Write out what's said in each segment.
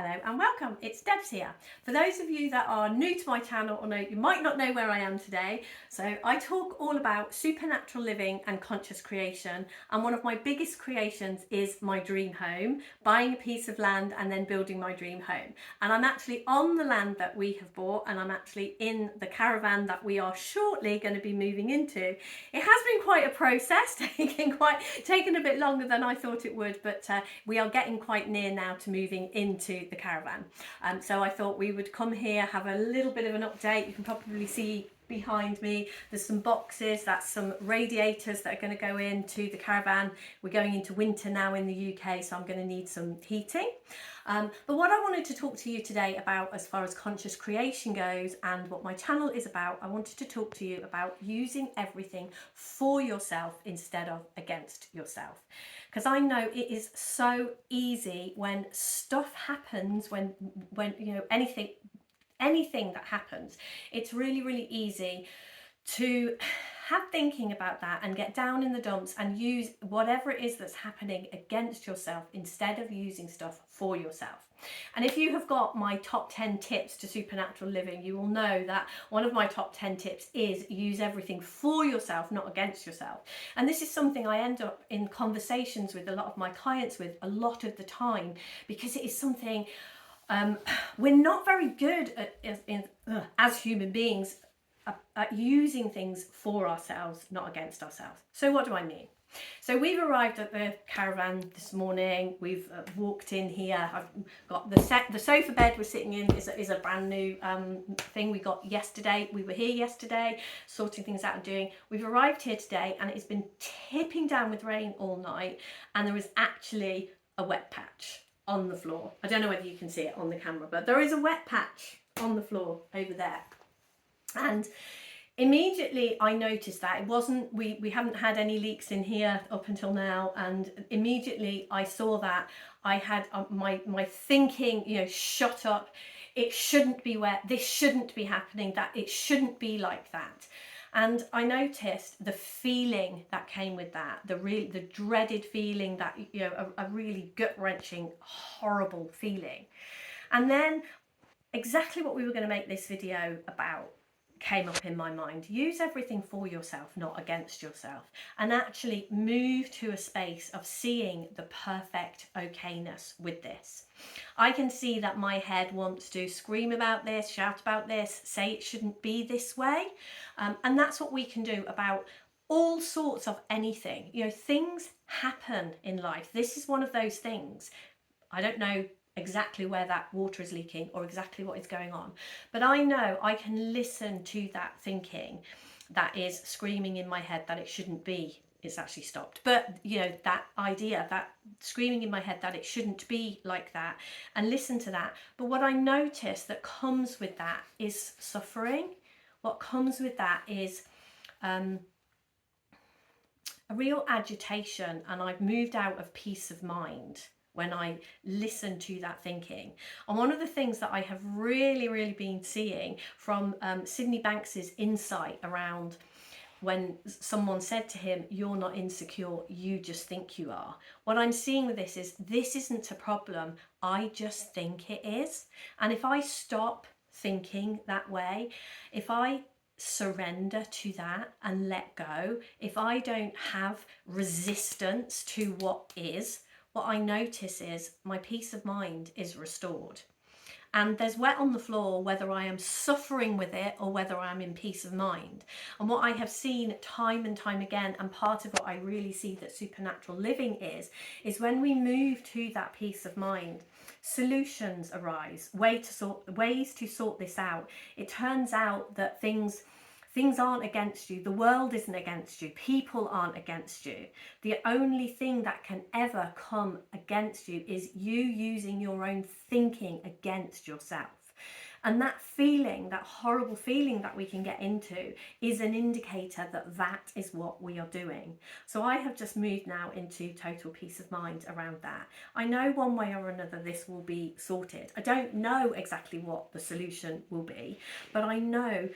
Hello and welcome, it's Debs here. For those of you that are new to my channel or you might not know where I am today, so I talk all about supernatural living and conscious creation, and one of my biggest creations is my dream home, buying a piece of land and then building my dream home. And I'm actually on the land that we have bought, and I'm actually in the caravan that we are shortly going to be moving into. It has been quite a process, taken a bit longer than I thought it would, but we are getting quite near now to moving into the caravan. So I thought we would come here, have a little bit of an update. You can probably see behind me there's some boxes, that's some radiators that are going to go into the caravan. We're going into winter now in the UK, so I'm going to need some heating. But what I wanted to talk to you today about as far as conscious creation goes and what my channel is about, I wanted to talk to you about using everything for yourself instead of against yourself. Because I know it is so easy when stuff happens, when you know, anything that happens, it's really easy to have thinking about that and get down in the dumps and use whatever it is that's happening against yourself instead of using stuff for yourself. And if you have got my top 10 tips to supernatural living, you will know that one of my top 10 tips is use everything for yourself, not against yourself. And this is something I end up in conversations with a lot of my clients with a lot of the time, because it is something we're not very good at as human beings at using things for ourselves, not against ourselves. So what do I mean? So we've arrived at the caravan this morning. We've walked in here. I've got the sofa bed we're sitting in is a brand new thing we got yesterday. We were here yesterday sorting things out and doing. We've arrived here today and it's been tipping down with rain all night, and there is actually a wet patch on the floor. I don't know whether you can see it on the camera, but there is a wet patch on the floor over there. And immediately I noticed that it wasn't, we haven't had any leaks in here up until now, and immediately I saw that I had my thinking, you know, shot up. It shouldn't be wet, this shouldn't be happening, that it shouldn't be like that. And I noticed the feeling that came with that, the dreaded feeling, that, you know, a really gut-wrenching, horrible feeling. And then exactly what we were going to make this video about came up in my mind. Use everything for yourself, not against yourself, and actually move to a space of seeing the perfect okayness with this. I can see that my head wants to scream about this, shout about this, say it shouldn't be this way, and that's what we can do about all sorts of anything. You know, things happen in life. This is one of those things. I don't know exactly where that water is leaking or exactly what is going on, but I know I can listen to that thinking that is screaming in my head that it shouldn't be. It's actually stopped, but you know, that idea, that screaming in my head that it shouldn't be like that, and listen to that. But what I notice that comes with that is suffering. What comes with that is a real agitation, and I've moved out of peace of mind when I listen to that thinking. And one of the things that I have really been seeing from Sydney Banks's insight around when someone said to him, "You're not insecure, you just think you are." What I'm seeing with this is, this isn't a problem, I just think it is. And if I stop thinking that way, if I surrender to that and let go, if I don't have resistance to what is, what I notice is my peace of mind is restored. And there's wet on the floor whether I am suffering with it or whether I'm in peace of mind. And what I have seen time and time again, and part of what I really see that supernatural living is when we move to that peace of mind, solutions arise, ways to sort this out. It turns out that things aren't against you. The world isn't against you. People aren't against you. The only thing that can ever come against you is you using your own thinking against yourself. And that feeling, that horrible feeling that we can get into, is an indicator that that is what we are doing. So I have just moved now into total peace of mind around that. I know one way or another this will be sorted. I don't know exactly what the solution will be, but I know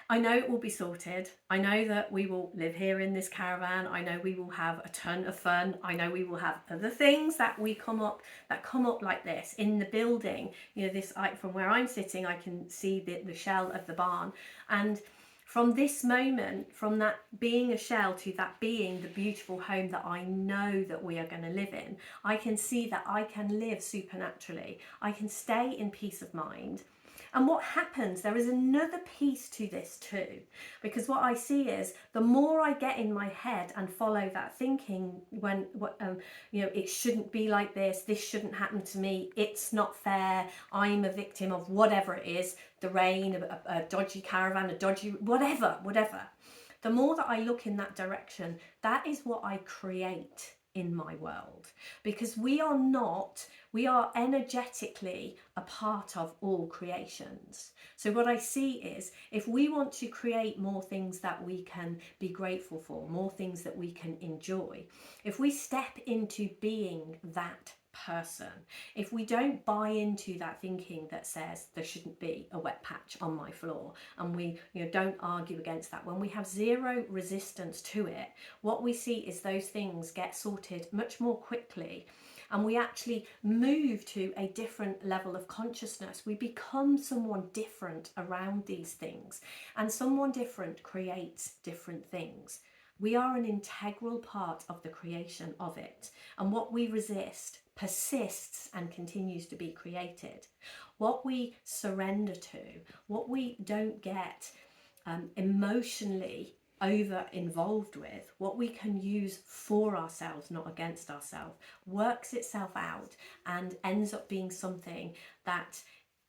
I know it will be sorted. I know that we will live here in this caravan. I know we will have a ton of fun. I know we will have other things that come up like this in the building. You know, this from where I'm sitting, I can see the shell of the barn. And from this moment, from that being a shell to that being the beautiful home that I know that we are going to live in, I can see that I can live supernaturally. I can stay in peace of mind. And what happens, there is another piece to this too, because what I see is the more I get in my head and follow that thinking, it shouldn't be like this shouldn't happen to me, it's not fair, I'm a victim of whatever it is, the rain, a dodgy caravan, a dodgy whatever. The more that I look in that direction, that is what I create in my world, because we are energetically a part of all creations. So what I see is, if we want to create more things that we can be grateful for, more things that we can enjoy, if we step into being that person, if we don't buy into that thinking that says there shouldn't be a wet patch on my floor, and we don't argue against that, when we have zero resistance to it, what we see is those things get sorted much more quickly, and we actually move to a different level of consciousness. We become someone different around these things, and someone different creates different things. We are an integral part of the creation of it, and what we resist persists and continues to be created. What we surrender to, what we don't get emotionally over involved with, what we can use for ourselves, not against ourselves, works itself out and ends up being something that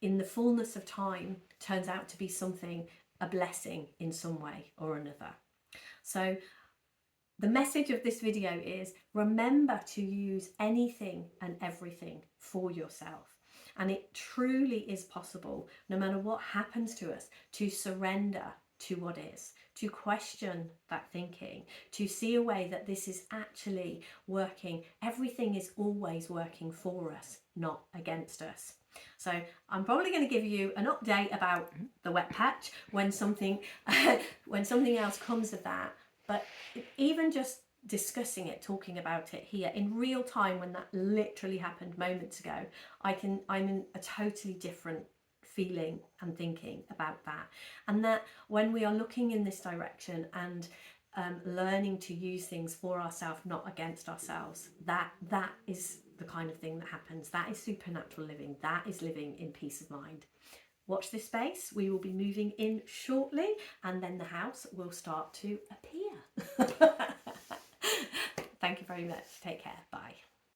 in the fullness of time turns out to be something, a blessing in some way or another. So the message of this video is, remember to use anything and everything for yourself. And it truly is possible, no matter what happens to us, to surrender to what is, to question that thinking, to see a way that this is actually working. Everything is always working for us, not against us. So I'm probably going to give you an update about the wet patch when something else comes of that. But even just discussing it, talking about it here in real time, when that literally happened moments ago, I'm in a totally different feeling and thinking about that. And that when we are looking in this direction and learning to use things for ourselves, not against ourselves, that is the kind of thing that happens. That is supernatural living. That is living in peace of mind. Watch this space. We will be moving in shortly, and then the house will start to appear. Thank you very much. Take care. Bye.